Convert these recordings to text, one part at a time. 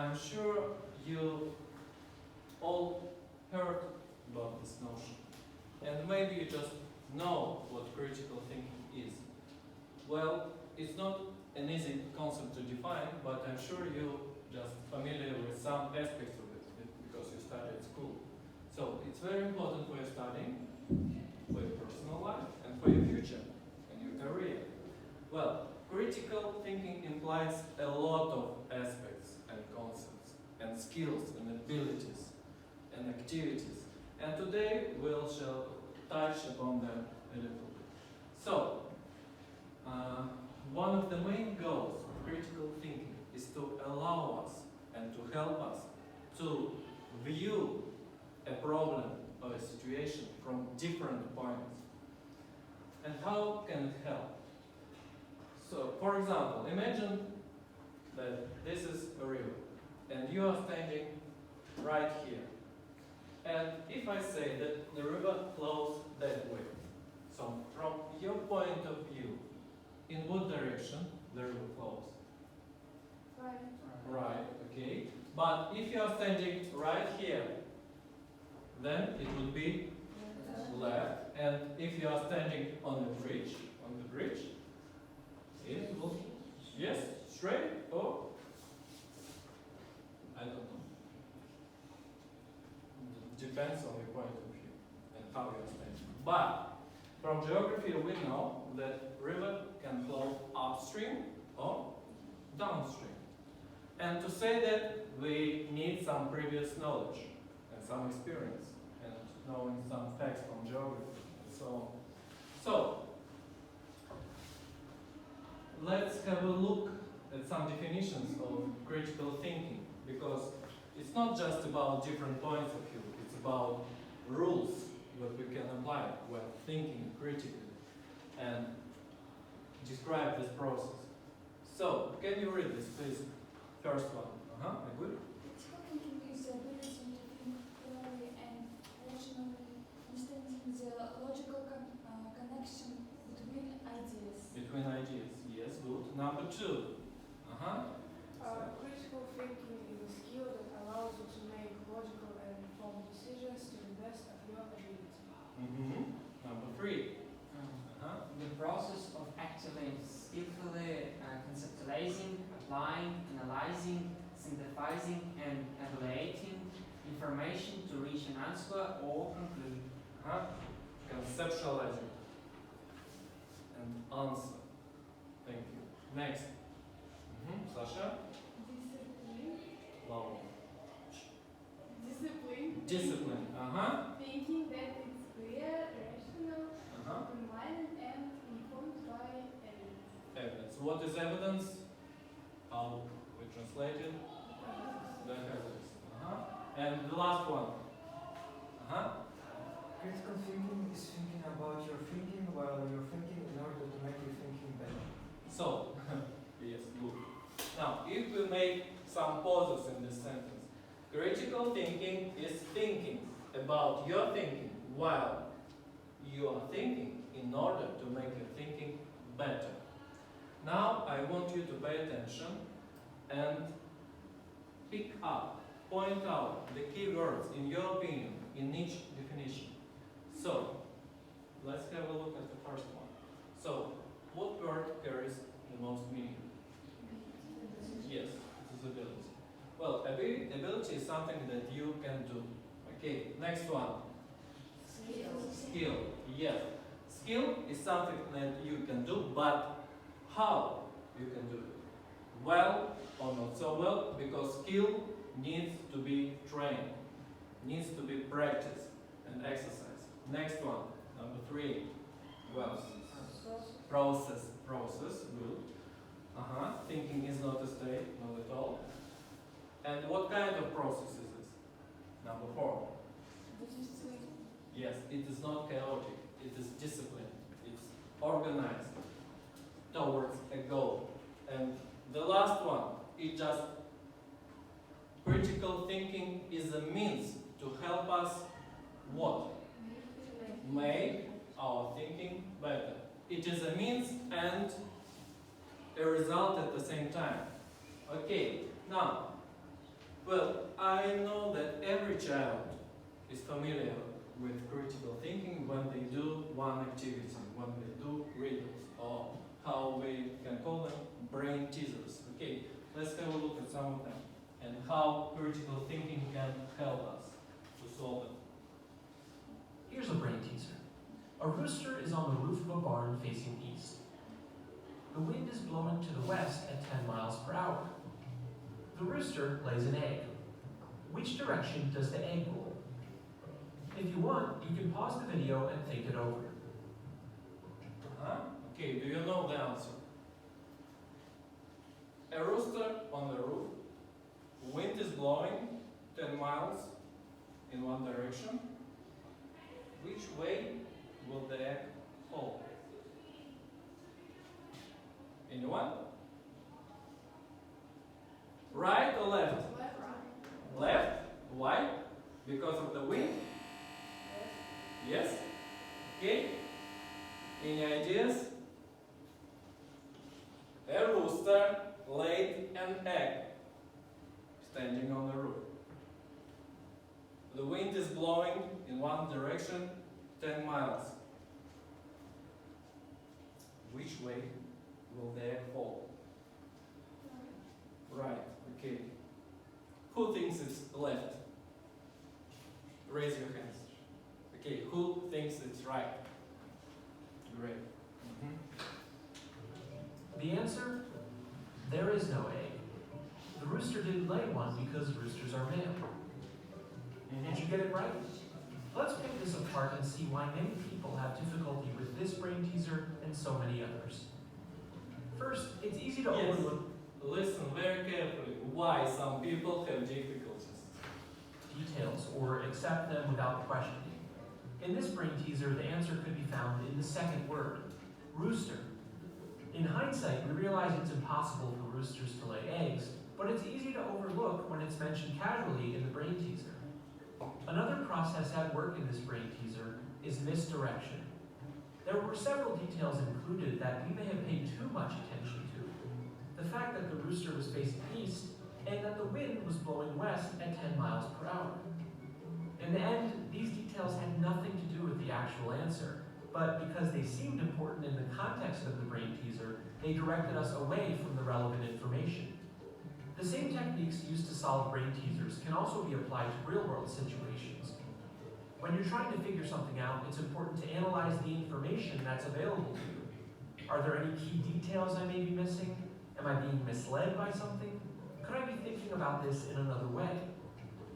I'm sure you all heard about this notion. And maybe you just know what critical thinking is. Well, it's not an easy concept to define, but I'm sure you're just familiar with some aspects of it because you study at school. So it's very important for your studying, for your personal life, and for your future and your career. Well, critical thinking implies a lot of aspects and concepts and skills and abilities and activities. And today shall touch upon them a little bit. So, one of the main goals of critical thinking is to allow us and to help us to view a problem or a situation from different points. And how can it help? So, for example, imagine that this is a river and you are standing right here. And if I say that the river flows that way, so from your point of view, in what direction the river flows? Right, okay. But if you are standing right here, then it would be left. And if you are standing on the bridge, it will, yes, straight or, I don't know. It depends on your point of view and how you are standing. But from geography we know that river can flow upstream or downstream. And to say that, we need some previous knowledge and some experience and knowing some facts from geography and so on. So, let's have a look at some definitions of critical thinking, because it's not just about different points of view, it's about rules that we can apply when thinking critically and describe this process. So, can you read this, please? First one. Good. Critical thinking is the ability to think clearly and rationally, understanding the logical connection between ideas. Between ideas, yes, good. Number two. Critical thinking is a skill that allows you to make logical and informed decisions to the best of your ability. Number three. The process of actively, skillfully conceptualizing, applying, analyzing, synthesizing, and evaluating information to reach an answer or conclusion. Conceptualizing and answer. Thank you. Next. Sasha? Discipline. Love. Discipline. Discipline. Thinking that it's clear, rational, open-minded, and informed by evidence. Evidence. What is evidence? How we translate it? The evidence. And the last one. Critical thinking is thinking about your thinking while you're thinking in order to make your thinking better. So, yes, good. Now, if we make some pauses in this sentence, critical thinking is thinking about your thinking while you are thinking in order to make your thinking better. Now, I want you to pay attention and pick up, point out the key words in your opinion in each definition. So, let's have a look at the first one. So, what word carries the most meaning? Yes, it is ability. Well, ability is something that you can do. Okay, next one. Skill. Yes. Skill is something that you can do, but how you can do it? Well or not so well, because skill needs to be trained, needs to be practiced and exercised. Next one, number three. Well, process, good. Thinking is not a state, not at all. And what kind of process is this? Number four. Yes, it is not chaotic, it is disciplined, it's organized towards a goal. And the last one, it just, critical thinking is a means to help us what? Make our thinking better. It is a means and a result at the same time. Okay, now, Well, I know that every child is familiar with critical thinking when they do one activity, when they do riddles, or how we can call them brain teasers. Okay, let's have a look at some of them and how critical thinking can help us to solve them. Here's a brain teaser. A rooster is on the roof of a barn facing east. The wind is blowing to the west at 10 miles per hour. The rooster lays an egg. Which direction does the egg roll? If you want, you can pause the video and think it over. Okay, do you know the answer? A rooster on the roof, wind is blowing 10 miles in one direction. Which way will the egg fall? Anyone? Right or left? Left? Why? Because of the wind? Yes? Okay. Any ideas? A rooster laid an egg standing on the roof. The wind is blowing in one direction 10 miles. Which way will the egg fall? Right, okay. Who thinks it's left? Raise your hands. Okay, who thinks it's right? Great. The answer? There is no egg. The rooster didn't lay one because roosters are male. Did you get it right? Let's pick this apart and see why many people have difficulty with this brain teaser and so many others. First, it's easy to Yes. overlook Listen very carefully why some people have difficulties. details or accept them without questioning. In this brain teaser, the answer could be found in the second word, rooster. In hindsight, we realize it's impossible for roosters to lay eggs, but it's easy to overlook when it's mentioned casually in the brain teaser. Another process at work in this brain teaser is misdirection. There were several details included that we may have paid too much attention to. The fact that the rooster was facing east and that the wind was blowing west at 10 miles per hour. In the end, these details had nothing to do with the actual answer, but because they seemed important in the context of the brain teaser, they directed us away from the relevant information. The same techniques used to solve brain teasers can also be applied to real-world situations. When you're trying to figure something out, it's important to analyze the information that's available to you. Are there any key details I may be missing? Am I being misled by something? Could I be thinking about this in another way?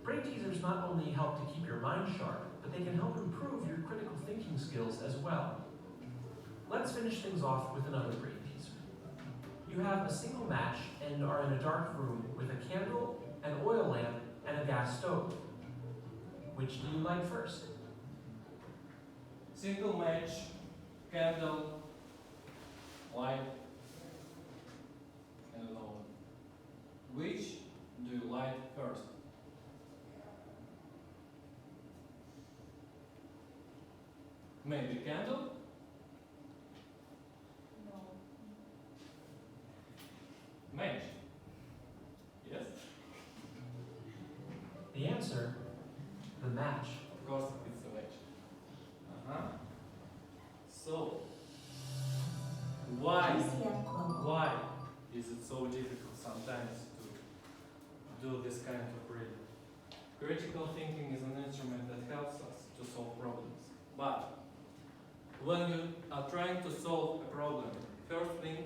Brain teasers not only help to keep your mind sharp, but they can help improve your critical thinking skills as well. Let's finish things off with another brain teaser. You have a single match and are in a dark room with a candle, an oil lamp, and a gas stove. Which do you light first? Single match, candle, light, and an oven. Which do you light first? Maybe candle? No. Match. Yes? The answer, the match. Of course it's a match. So, why is it so difficult sometimes to do this kind of reading? Critical thinking is an instrument that helps us to solve problems. But when you are trying to solve a problem, first thing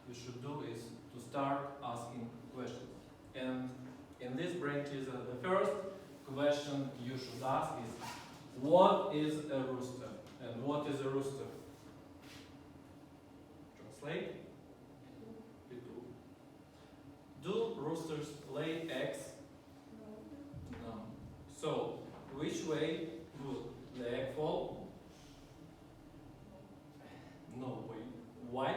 you should do is to start asking questions. And in this brain teaser, the first question you should ask is, what is a rooster? And what is a rooster? Translate. Do roosters lay eggs? No. So, which way will the egg fall? No way. Why?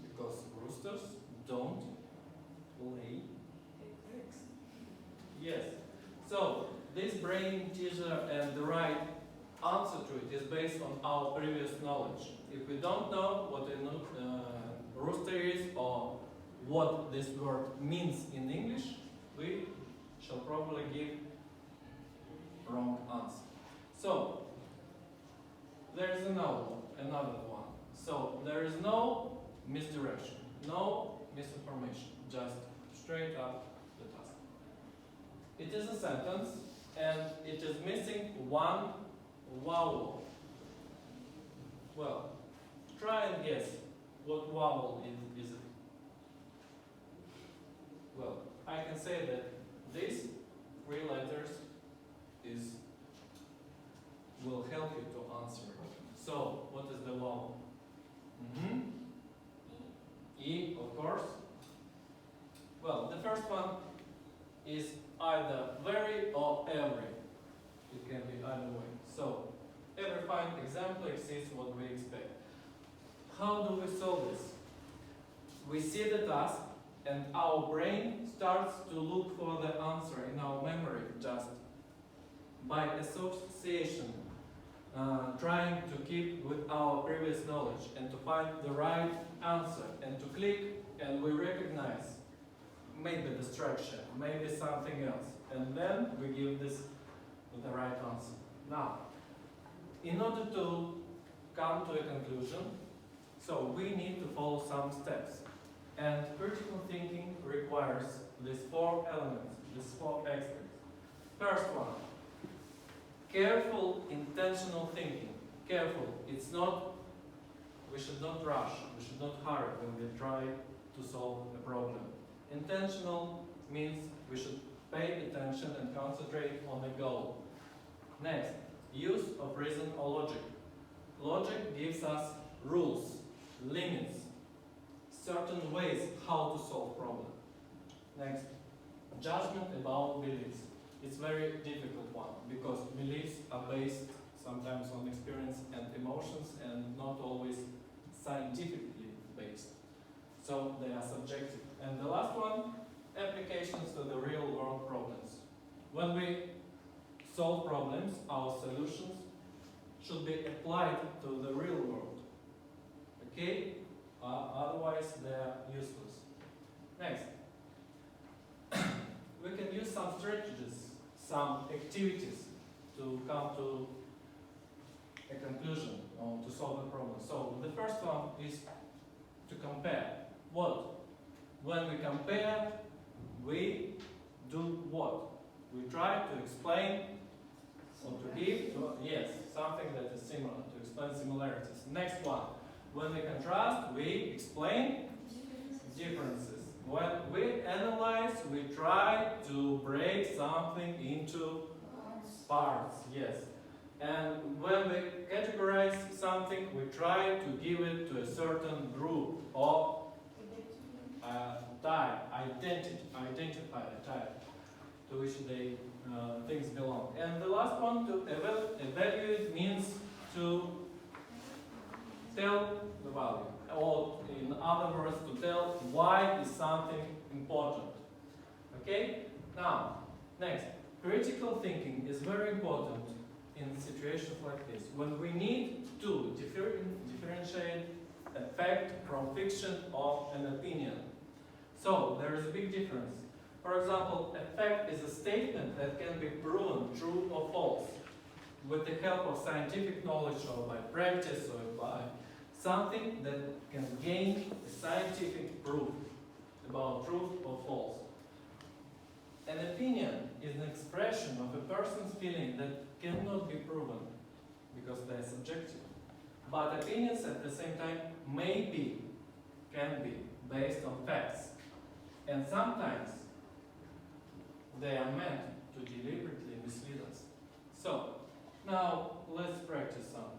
Because roosters don't lay eggs. Yes. So, this brain teaser and the right answer to it is based on our previous knowledge. If we don't know what a rooster is or what this word means in English, we shall probably give wrong answer. So there is another one. So there is no misdirection, no misinformation, just straight up the task. It is a sentence and it is missing one vowel. Well, try and guess what vowel is it. Well, I can say that these 3 letters will help you to answer it. So, what is the vowel? E, of course. Well, the first one is either very or every. It can be either way. So, every fine example exceeds what we expect. How do we solve this? We see the task and our brain starts to look for the answer in our memory just by association, trying to keep with our previous knowledge and to find the right answer and to click, and we recognize maybe the structure, maybe something else, and then we give this the right answer. Now, in order to come to a conclusion, so we need to follow some steps. And critical thinking requires these 4 elements, these 4 aspects. First one, careful, intentional thinking. Careful, we should not rush, we should not hurry when we try to solve a problem. Intentional means we should pay attention and concentrate on the goal. Next, use of reason or logic. Logic gives us rules, limits, certain ways how to solve problem. Next, judgment about beliefs. It's a very difficult one because beliefs are based sometimes on experience and emotions and not always scientifically based. So they are subjective. And the last one, applications to the real world problems. When we solve problems, our solutions should be applied to the real world. Okay? Otherwise, they are useless. Next, we can use some strategies, some activities to come to a conclusion or to solve a problem. So the first one is to compare. What? When we compare, we do what? We try to explain or to give, yes, something that is similar, to explain similarities. Next one. When we contrast, we explain differences. When we analyze, we try to break something into parts, yes. And when we categorize something, we try to give it to a certain group or type, identify a type to which things belong. And the last one, to evaluate, means to tell the value, or in other words, to tell why is something important. Okay? Now, next, critical thinking is very important in situations like this, when we need to differentiate a fact from fiction or an opinion. So, there is a big difference. For example, a fact is a statement that can be proven true or false with the help of scientific knowledge or by practice or by something that can gain scientific proof about truth or false. An opinion is an expression of a person's feeling that cannot be proven because they are subjective. But opinions at the same time can be based on facts. And sometimes they are meant to deliberately mislead us. So, now let's practice some.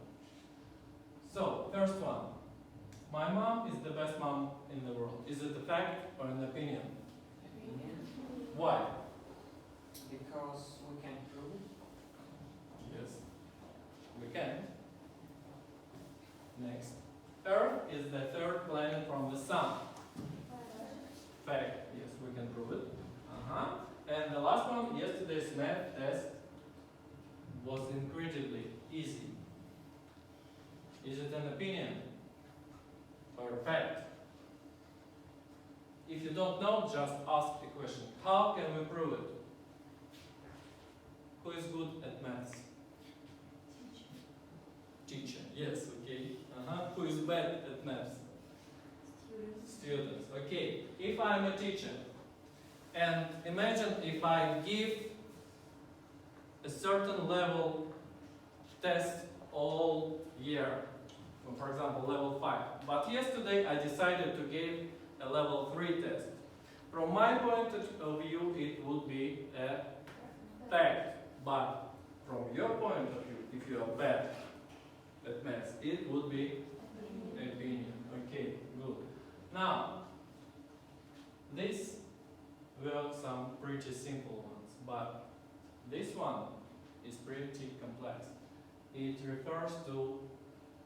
So, first one. My mom is the best mom in the world. Is it a fact or an opinion? Opinion. Why? Because we can prove it. Yes, we can. Next. Earth is the 3rd planet from the sun. Fact. Yes, we can prove it. And the last one, yesterday's math test was incredibly easy. Is it an opinion or a fact? If you don't know, just ask the question. How can we prove it? Who is good at maths? Teacher. Yes, okay. Who is bad at maths? Students. Okay. If I'm a teacher, and imagine if I give a certain level test all year, for example, level 5. But yesterday I decided to give a level 3 test. From my point of view, it would be a fact. But from your point of view, if you are bad at maths, it would be opinion. Okay, good. Now, these were some pretty simple ones, but this one is pretty complex. It refers to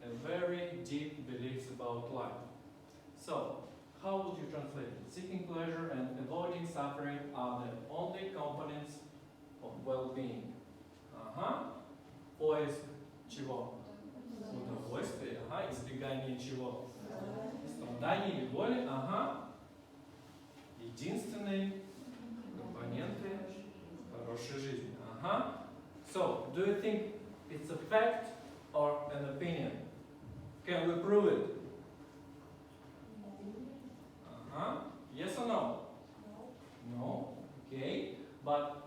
a very deep beliefs about life. So, how would you translate it? Seeking pleasure and avoiding suffering are the only components of well-being. Поиск чего? Удовольствие. Избегание чего? Страданий или боли. Единственные компоненты хорошей жизни. So, do you think it's a fact or an opinion? Can we prove it? Yes or no? No. Okay. But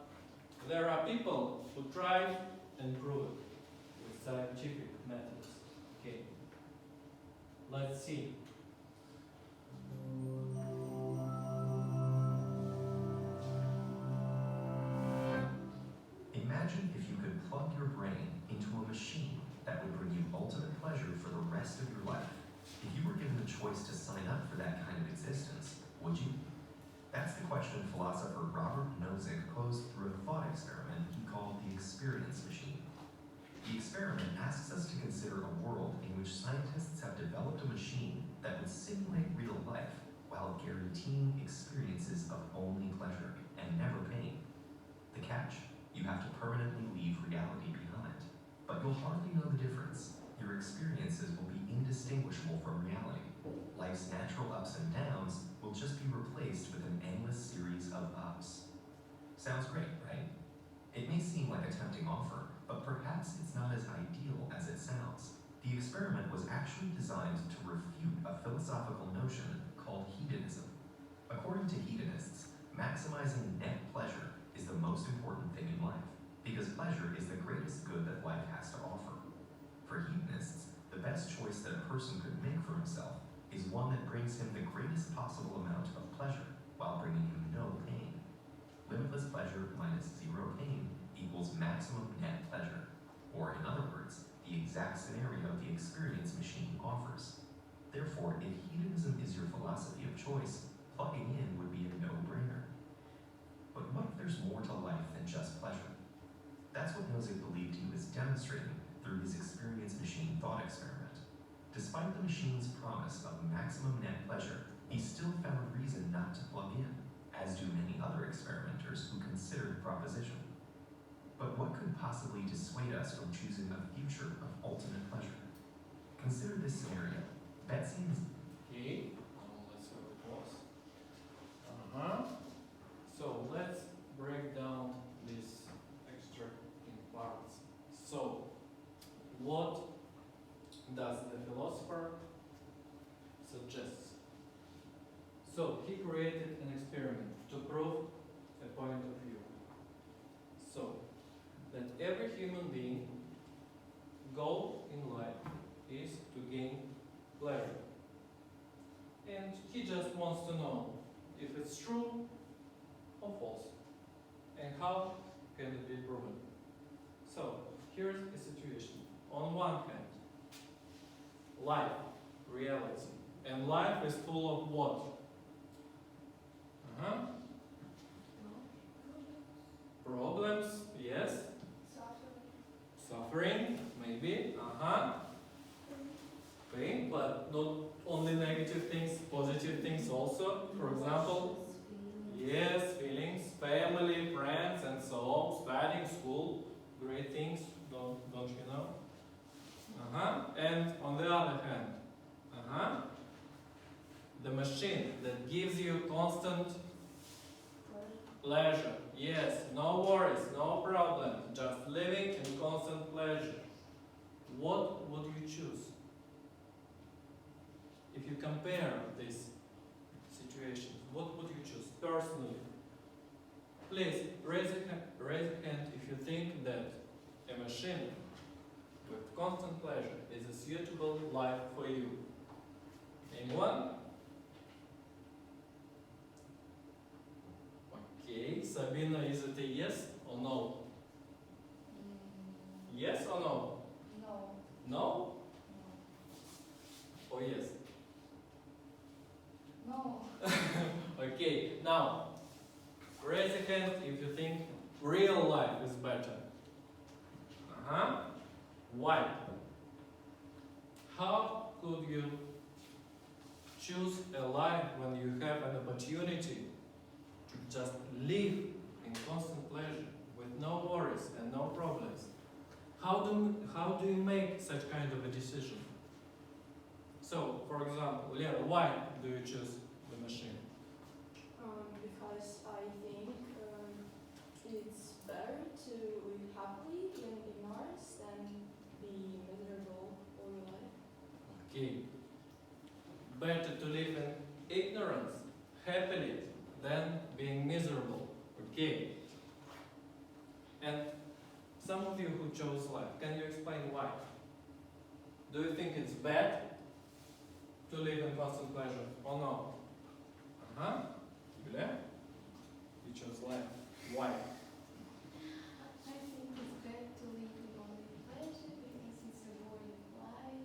there are people who try and prove it with scientific methods. Okay. Let's see. Imagine if you could plug your brain into a machine that would bring you ultimate pleasure for the rest of your life. If you were given the choice to sign up for that kind of existence, would you? That's the question philosopher Robert Nozick posed through a thought experiment he called the experience machine. The experiment asks us to consider a world in which scientists have developed a machine that would simulate real life while guaranteeing experiences of only pleasure and never pain. The catch? You have to permanently leave reality behind. But you'll hardly know the difference. Your experiences will be indistinguishable from reality. Life's natural ups and downs will just be replaced with an endless series of ups. Sounds great, right? It may seem like a tempting offer, but perhaps it's not as ideal as it sounds. The experiment was actually designed to refute a philosophical notion called hedonism. According to hedonists, maximizing net pleasure is the most important thing in life, because pleasure is the greatest good that life has to offer. For hedonists, the best choice that a person could make for himself is one that brings him the greatest possible amount of pleasure while bringing him no pain. Limitless pleasure minus zero pain equals maximum net pleasure, or in other words, the exact scenario the experience machine offers. Therefore, if hedonism is your philosophy of choice, plugging in would be a no-brainer. But what if there's more to life than just pleasure? That's what Nozick believed he was demonstrating through his experience machine thought experiment. Despite the machine's promise of maximum net pleasure, he still found reason not to plug in, as do many other experimenters who considered the proposition. But what could possibly dissuade us from choosing a future of ultimate pleasure? Consider this scenario. Betsy and... Okay, let's have a pause. So let's break down this extract in parts. So, what does the philosopher suggest? So, he created an experiment to prove a point of view. So, that every human being goal in life is to gain pleasure. And he just wants to know if it's true or false, and how can it be proven. So, here's the situation. On one hand, life, reality, and life is full of what? Problems, yes. Suffering, maybe. Pain, but not only negative things, positive things also. For example, yes, feelings, family, friends, and so on. Studying, school, great things, don't you know? And on the other hand, the machine that gives you constant pleasure. Yes, no worries, no problems, just living in constant pleasure. What would you choose? If you compare these situations, what would you choose personally? Please raise a hand if you think that a machine with constant pleasure is a suitable life for you. Anyone? Okay, Sabina, is it a yes or no? Yes or no? No. No or yes? No. Okay, now raise a hand if you think real life is better. Why? How could you choose a life when you have an opportunity to just live in constant pleasure with no worries and no problems? How do you make such kind of a decision? So, for example, Lera, why do you choose the machine? Because I think it's better to live happily in Mars than be miserable all your life. Okay. Better to live in ignorance, happily, than being miserable. Okay. And some of you who chose life, can you explain why? Do you think it's bad to live in constant pleasure or no? Julia? You chose life. Why? I think it's better to live in only pleasure because it's a boring life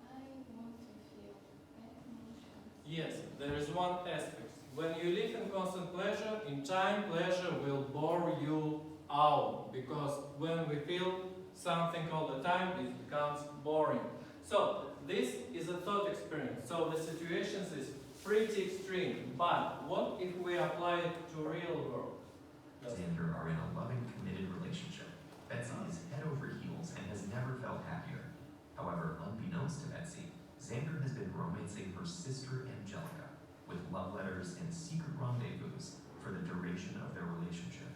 and I want to feel bad emotions. Yes, there is one aspect. When you live in constant pleasure, in time pleasure will bore you out. Because when we feel something all the time, it becomes boring. So, this is a thought experience. So, the situations is pretty extreme. But what if we apply it to real world? Xander are in a loving, committed relationship. Betsy is head over heels and has never felt happier. However, unbeknownst to Betsy, Xander has been romancing her sister Angelica with love letters and secret rendezvous for the duration of their relationship.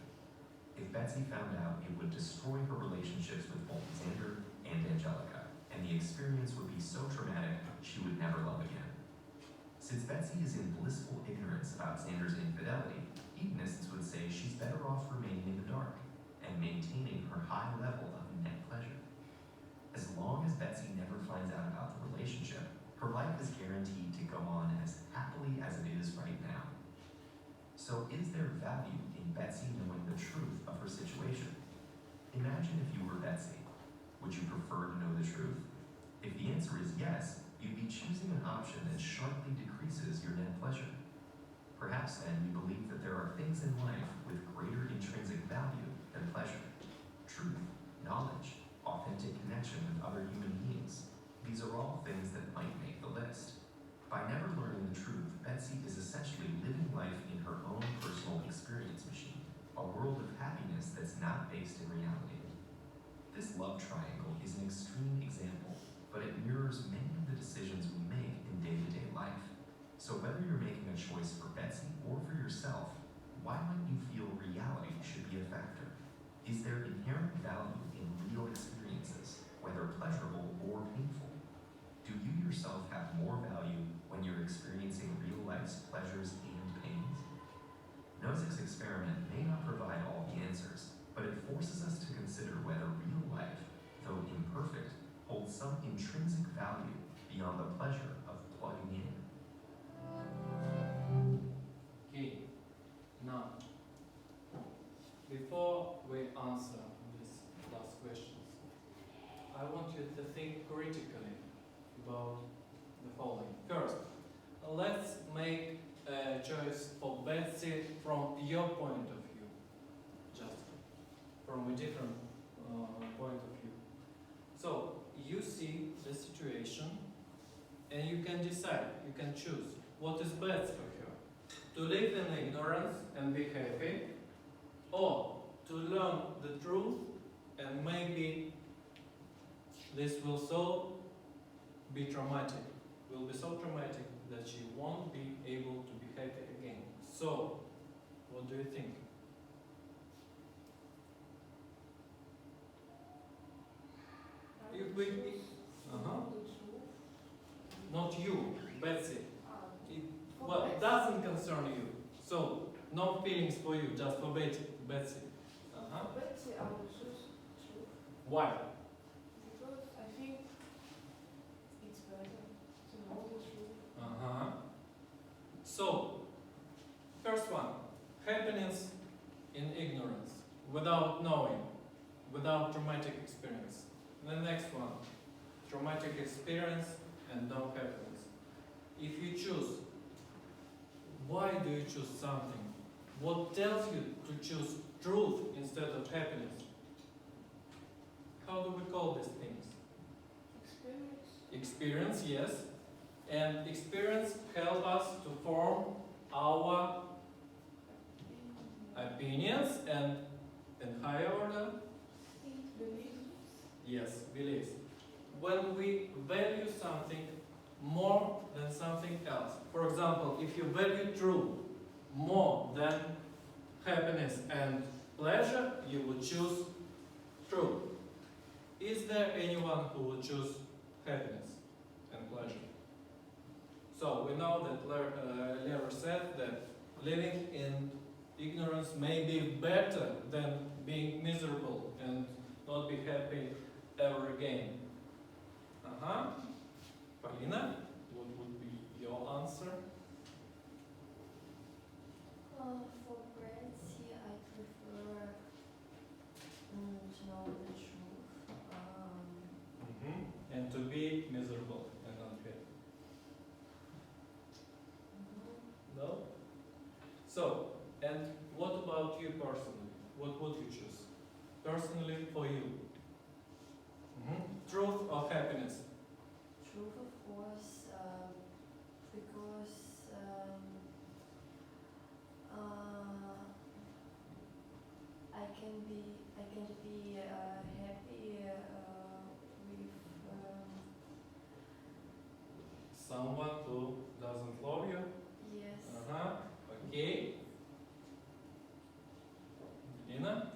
If Betsy found out, it would destroy her relationships with both Xander and Angelica, and the experience would be so traumatic she would never love again. Since Betsy is in blissful ignorance about Xander's infidelity, hedonists would say she's better off remaining in the dark and maintaining her high level of net pleasure. As long as Betsy never finds out about the relationship, her life is guaranteed to go on as happily as it is right now. So is there value in Betsy knowing the truth of her situation? Imagine if you were Betsy. Would you prefer to know the truth? If the answer is yes, you'd be choosing an option that sharply decreases your net pleasure. Perhaps then you believe that there are things in life with greater intrinsic value than pleasure. Truth, knowledge, authentic connection with other human beings. These are all things that might make the list. By never learning the truth, Betsy is essentially living life in her own personal experience machine, a world of happiness that's not based in reality. This love triangle is an extreme example, but it mirrors many of the decisions we make in day-to-day life. So whether you're making a choice for Betsy or for yourself, why might you feel reality should be a factor? Is there inherent value in real experiences, whether pleasurable or painful? Do you yourself have more value when you're experiencing real life's pleasures and pains? Nozick's experiment may not provide all the answers, but it forces us to consider whether real life, though imperfect, holds some intrinsic value beyond the pleasure of plugging in. Okay. Now, before we answer these last questions, I want you to think critically about the following. First, let's make a choice for Betsy from your point of view, just from a different point of view. So, you see the situation and you can decide, you can choose what is best for her. To live in ignorance and be happy, or to learn the truth and maybe this will so be traumatic, will be so traumatic that she won't be able to be happy again. So, What do you think? If we, not you, Betsy. It doesn't concern you. So, no feelings for you, just for Betsy. Betsy, I will choose truth. Why? Because I think it's better to know the truth. So, first one, happiness in ignorance, without knowing, without traumatic experience. The next one, traumatic experience and no happiness. If you choose, why do you choose something? What tells you to choose truth instead of happiness? How do we call these things? Experience. Experience, yes. And experience help us to form our opinions and in higher order, Beliefs. yes, beliefs. When we value something more than something else. For example, if you value truth more than happiness and pleasure, you would choose truth. Is there anyone who would choose happiness and pleasure? So we know that Lehrer said that living in ignorance may be better than being miserable and not be happy ever again. Polina, what would be your answer? For Betsy, I prefer to know the truth. And to be miserable and unhappy. No? So, and what about you personally? What would you choose? Personally for you? Truth or happiness? Truth, of course, because I can be happy with Someone who doesn't love you? yes. Okay. Lina?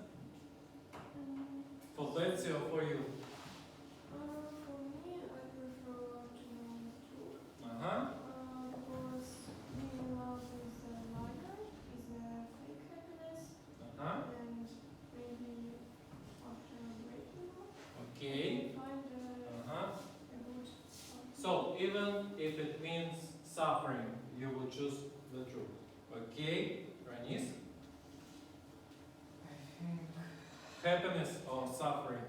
For Betsy or for you? For me, I prefer to know the truth. Because being love is a liar, is a fake happiness, and maybe after breaking up, Okay. find a good So, even if it means suffering, you will choose the truth. Okay, Ranis? I think Happiness or suffering?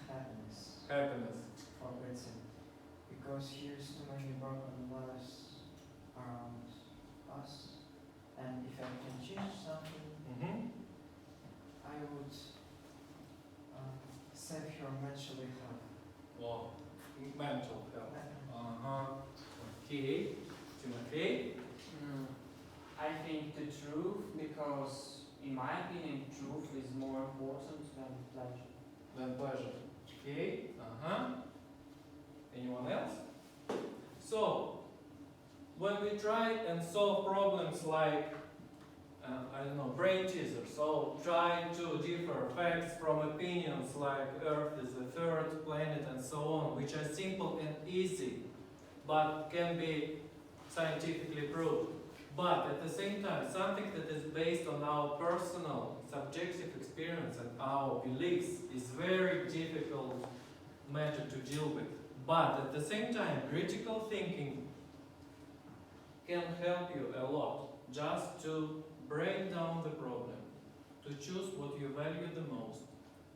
happiness Happiness. for Betsy. Because here's too many broken lives around us. And if I can change something, I would save your mental health. Well, mental health. Okay. Timothy? I think the truth, because in my opinion, truth is more important than pleasure. Then pleasure. Okay. Anyone else? So, when we try and solve problems like, I don't know, brain teasers, so trying to differ facts from opinions like Earth is the third planet and so on, which are simple and easy, but can be scientifically proved. But at the same time, something that is based on our personal, subjective experience and our beliefs is very difficult matter to deal with. But at the same time, critical thinking can help you a lot just to break down the problem, to choose what you value the most,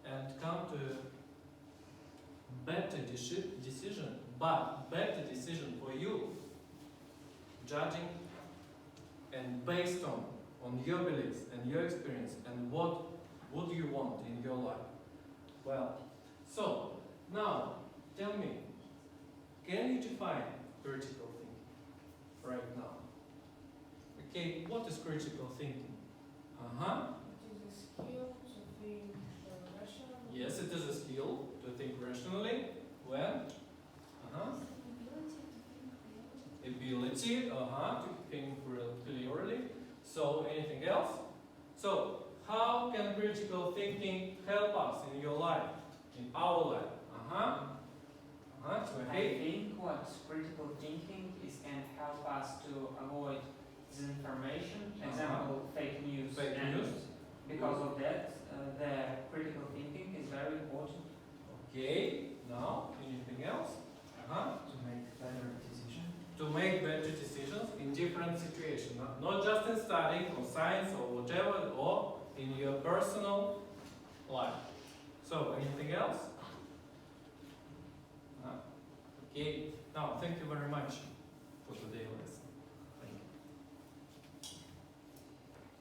and come to a better decision, but better decision for you, judging and based on your beliefs and your experience and what would you want in your life. Well, so now tell me, can you define critical thinking right now? Okay, what is critical thinking? It is a skill to think rationally. Yes, it is a skill to think rationally. When? Ability to think clearly. Ability, to think clearly. So, anything else? So, how can critical thinking help us in your life, in our life? I think what critical thinking is can help us to avoid disinformation, example fake news. Fake and news. Because of that, the critical thinking is very important. Okay, now, anything else? To make better decisions. To make better decisions in different situations, not just in studying or science or whatever, or in your personal life. So, anything else?